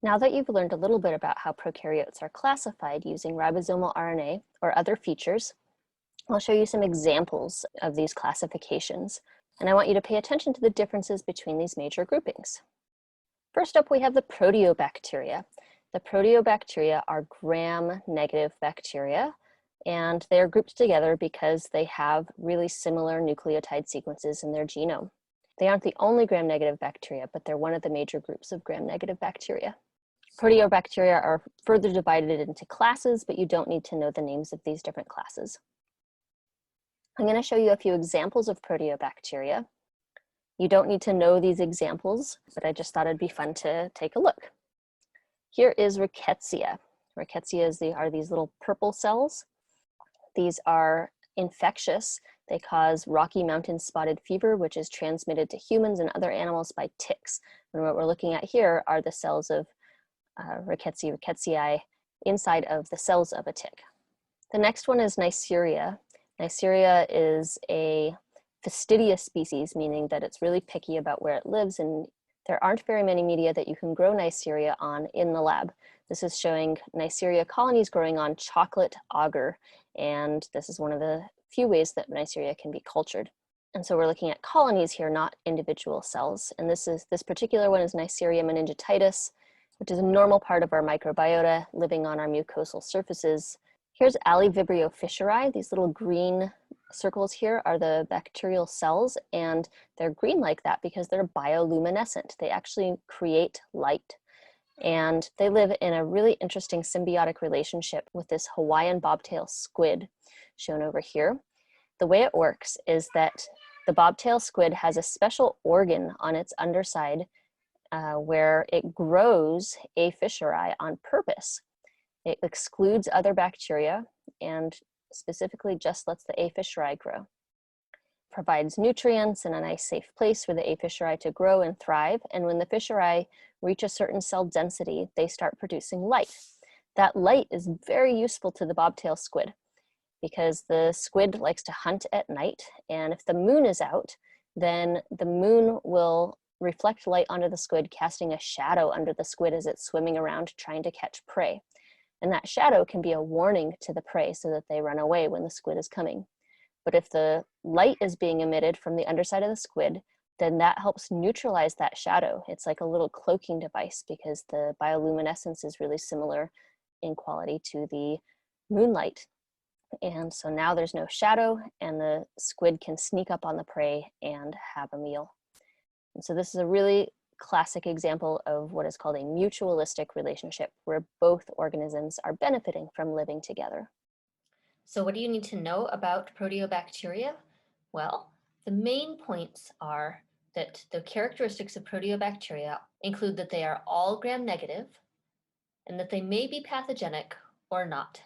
Now that you've learned a little bit about how prokaryotes are classified using ribosomal RNA or other features, I'll show you some examples of these classifications, and I want you to pay attention to the differences between these major groupings. First up, we have the Proteobacteria. The Proteobacteria are gram-negative bacteria, and they are grouped together because they have really similar nucleotide sequences in their genome. They aren't the only gram-negative bacteria, but they're one of the major groups of gram-negative bacteria. Proteobacteria are further divided into classes, but you don't need to know the names of these different classes. I'm going to show you a few examples of Proteobacteria. You don't need to know these examples, but I just thought it'd be fun to take a look. Here is Rickettsia. Rickettsia are these little purple cells. These are infectious. They cause Rocky Mountain spotted fever, which is transmitted to humans and other animals by ticks. And what we're looking at here are the cells of Rickettsia inside of the cells of a tick. The next one is Neisseria. Neisseria is a fastidious species, meaning that it's really picky about where it lives, and there aren't very many media that you can grow Neisseria on in the lab. This is showing Neisseria colonies growing on chocolate agar, and this is one of the few ways that Neisseria can be cultured. And so we're looking at colonies here, not individual cells. And this particular one is Neisseria meningititis, which is a normal part of our microbiota living on our mucosal surfaces. Here's Alivibrio fischeri. These little green circles here are the bacterial cells, and they're green like that because they're bioluminescent. They actually create light. And they live in a really interesting symbiotic relationship with this Hawaiian bobtail squid shown over here. The way it works is that the bobtail squid has a special organ on its underside where it grows A. fischeri on purpose. It excludes other bacteria and specifically just lets the A. fischeri grow. Provides nutrients and a nice safe place for the A. fischeri to grow and thrive. And when the fischeri reach a certain cell density, they start producing light. That light is very useful to the bobtail squid because the squid likes to hunt at night. And if the moon is out, then the moon will reflect light onto the squid, casting a shadow under the squid as it's swimming around trying to catch prey. And that shadow can be a warning to the prey so that they run away when the squid is coming. But if the light is being emitted from the underside of the squid, then that helps neutralize that shadow. It's like a little cloaking device because the bioluminescence is really similar in quality to the moonlight. And so now there's no shadow and the squid can sneak up on the prey and have a meal. And so this is a really classic example of what is called a mutualistic relationship where both organisms are benefiting from living together. So what do you need to know about Proteobacteria? Well, the main points are that the characteristics of Proteobacteria include that they are all gram-negative and that they may be pathogenic or not.